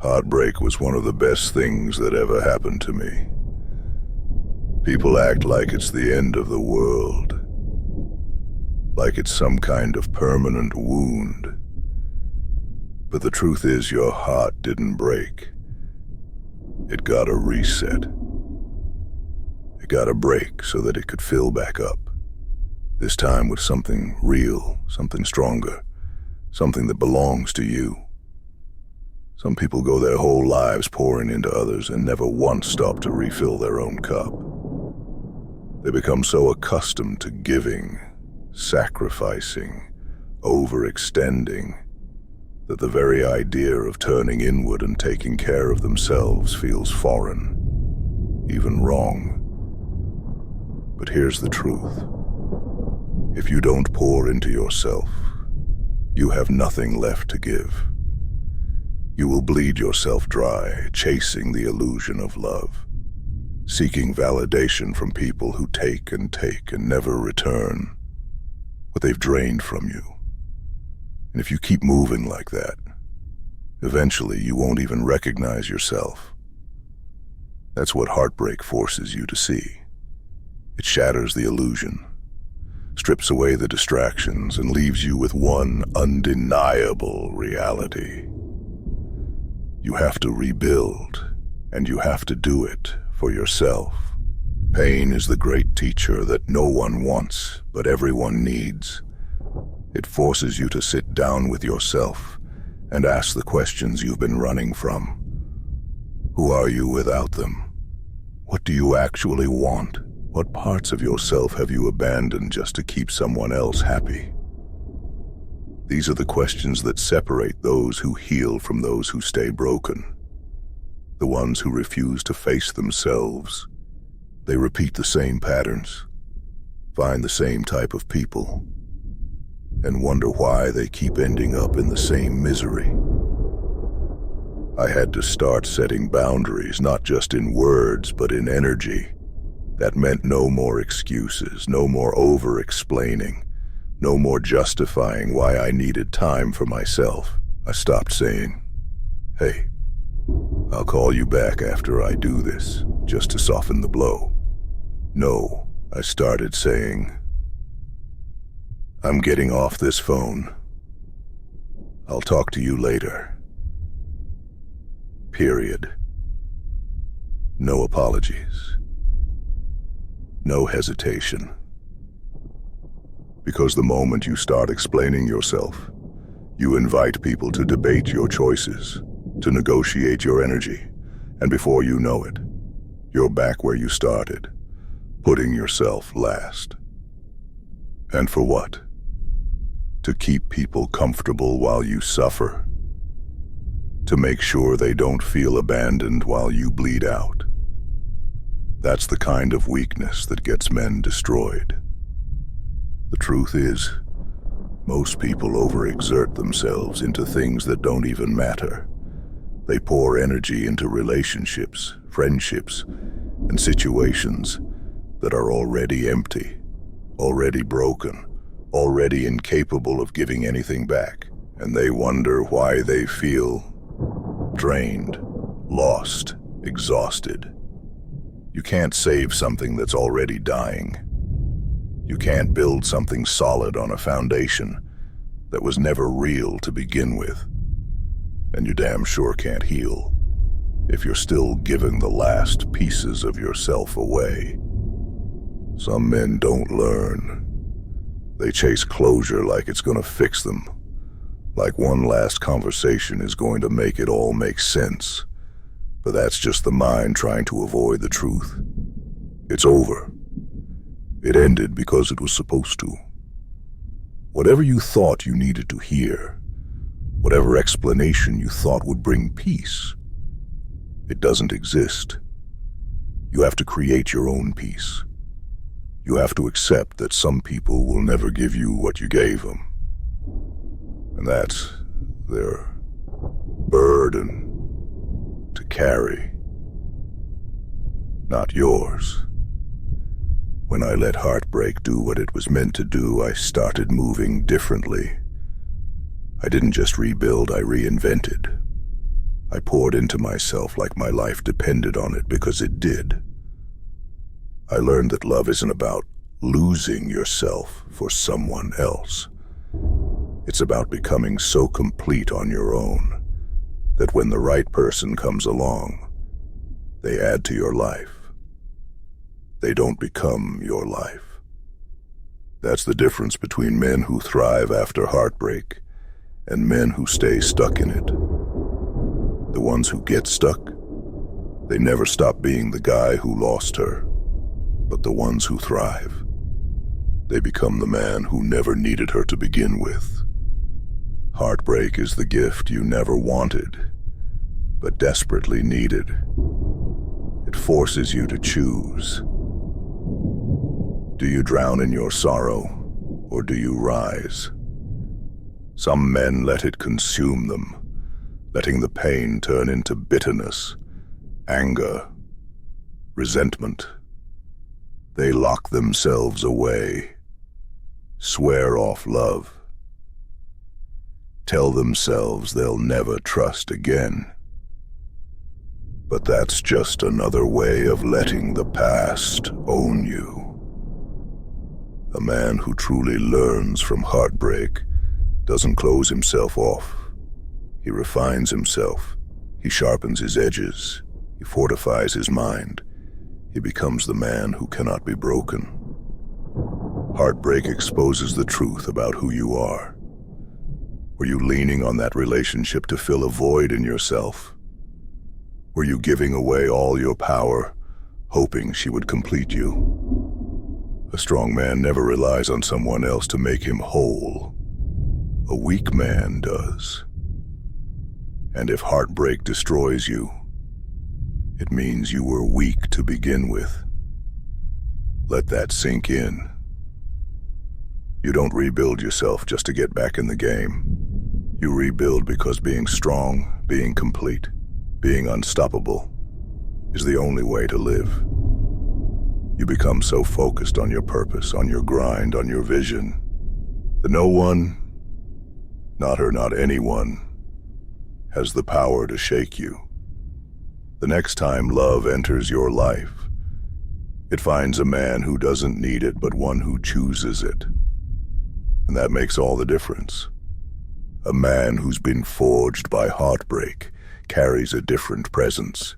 Heartbreak was one of the best things that ever happened to me. People act like it's the end of the world, like it's some kind of permanent wound. But the truth is, your heart didn't break. It got a reset. It got a break so that it could fill back up. This time with something real, something stronger, something that belongs to you. Some people go their whole lives pouring into others and never once stop to refill their own cup. They become so accustomed to giving, sacrificing, overextending, that the very idea of turning inward and taking care of themselves feels foreign, even wrong. But here's the truth. If you don't pour into yourself, you have nothing left to give. You will bleed yourself dry, chasing the illusion of love, seeking validation from people who take and never return what they've drained from you. And if you keep moving like that, eventually you won't even recognize yourself. That's what heartbreak forces you to see. It shatters the illusion, strips away the distractions, and leaves you with one undeniable reality. You have to rebuild, and you have to do it for yourself. Pain is the great teacher that no one wants, but everyone needs. It forces you to sit down with yourself and ask the questions you've been running from. Who are you without them? What do you actually want? What parts of yourself have you abandoned just to keep someone else happy? These are the questions that separate those who heal from those who stay broken. The ones who refuse to face themselves. They repeat the same patterns, find the same type of people, and wonder why they keep ending up in the same misery. I had to start setting boundaries, not just in words, but in energy. That meant no more excuses, no more over-explaining, no more justifying why I needed time for myself. I stopped saying, "Hey, I'll call you back after I do this," just to soften the blow. No, I started saying, "I'm getting off this phone. I'll talk to you later." Period. No apologies. No hesitation. Because the moment you start explaining yourself, you invite people to debate your choices, to negotiate your energy, and before you know it, you're back where you started, putting yourself last. And for what? To keep people comfortable while you suffer? To make sure they don't feel abandoned while you bleed out? That's the kind of weakness that gets men destroyed. The truth is, most people overexert themselves into things that don't even matter. They pour energy into relationships, friendships, and situations that are already empty, already broken, already incapable of giving anything back. And they wonder why they feel drained, lost, exhausted. You can't save something that's already dying. You can't build something solid on a foundation that was never real to begin with. And you damn sure can't heal if you're still giving the last pieces of yourself away. Some men don't learn. They chase closure like it's gonna fix them, like one last conversation is going to make it all make sense. But that's just the mind trying to avoid the truth. It's over. It ended because it was supposed to. Whatever you thought you needed to hear, whatever explanation you thought would bring peace, it doesn't exist. You have to create your own peace. You have to accept that some people will never give you what you gave them. And that's their burden to carry, not yours. When I let heartbreak do what it was meant to do, I started moving differently. I didn't just rebuild, I reinvented. I poured into myself like my life depended on it, because it did. I learned that love isn't about losing yourself for someone else. It's about becoming so complete on your own that when the right person comes along, they add to your life. They don't become your life. That's the difference between men who thrive after heartbreak and men who stay stuck in it. The ones who get stuck, they never stop being the guy who lost her. But the ones who thrive, they become the man who never needed her to begin with. Heartbreak is the gift you never wanted, but desperately needed. It forces you to choose. Do you drown in your sorrow, or do you rise? Some men let it consume them, letting the pain turn into bitterness, anger, resentment. They lock themselves away, swear off love, tell themselves they'll never trust again. But that's just another way of letting the past own you. A man who truly learns from heartbreak doesn't close himself off. He refines himself. He sharpens his edges. He fortifies his mind. He becomes the man who cannot be broken. Heartbreak exposes the truth about who you are. Were you leaning on that relationship to fill a void in yourself? Were you giving away all your power, hoping she would complete you? A strong man never relies on someone else to make him whole. A weak man does. And if heartbreak destroys you, it means you were weak to begin with. Let that sink in. You don't rebuild yourself just to get back in the game. You rebuild because being strong, being complete, being unstoppable is the only way to live. You become so focused on your purpose, on your grind, on your vision, that no one, not her, not anyone, has the power to shake you. The next time love enters your life, it finds a man who doesn't need it, but one who chooses it. And that makes all the difference. A man who's been forged by heartbreak carries a different presence.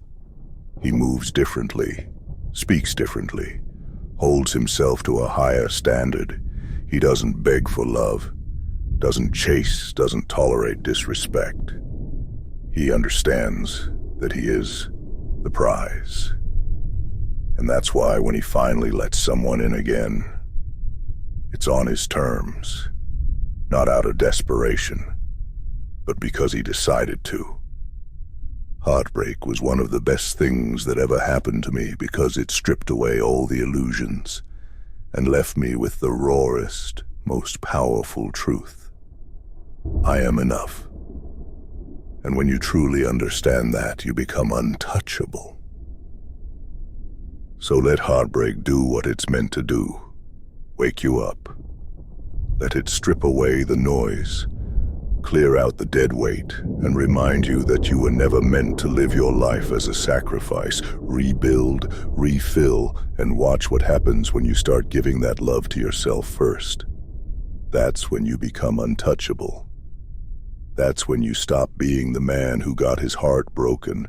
He moves differently, speaks differently, holds himself to a higher standard. He doesn't beg for love, doesn't chase, doesn't tolerate disrespect. He understands that he is the prize. And that's why when he finally lets someone in again, it's on his terms, not out of desperation, but because he decided to. Heartbreak was one of the best things that ever happened to me because it stripped away all the illusions and left me with the rawest, most powerful truth. I am enough. And when you truly understand that, you become untouchable. So let heartbreak do what it's meant to do. Wake you up. Let it strip away the noise, clear out the dead weight, and remind you that you were never meant to live your life as a sacrifice. Rebuild, refill, and watch what happens when you start giving that love to yourself first. That's when you become untouchable. That's when you stop being the man who got his heart broken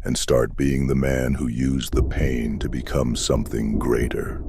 and start being the man who used the pain to become something greater.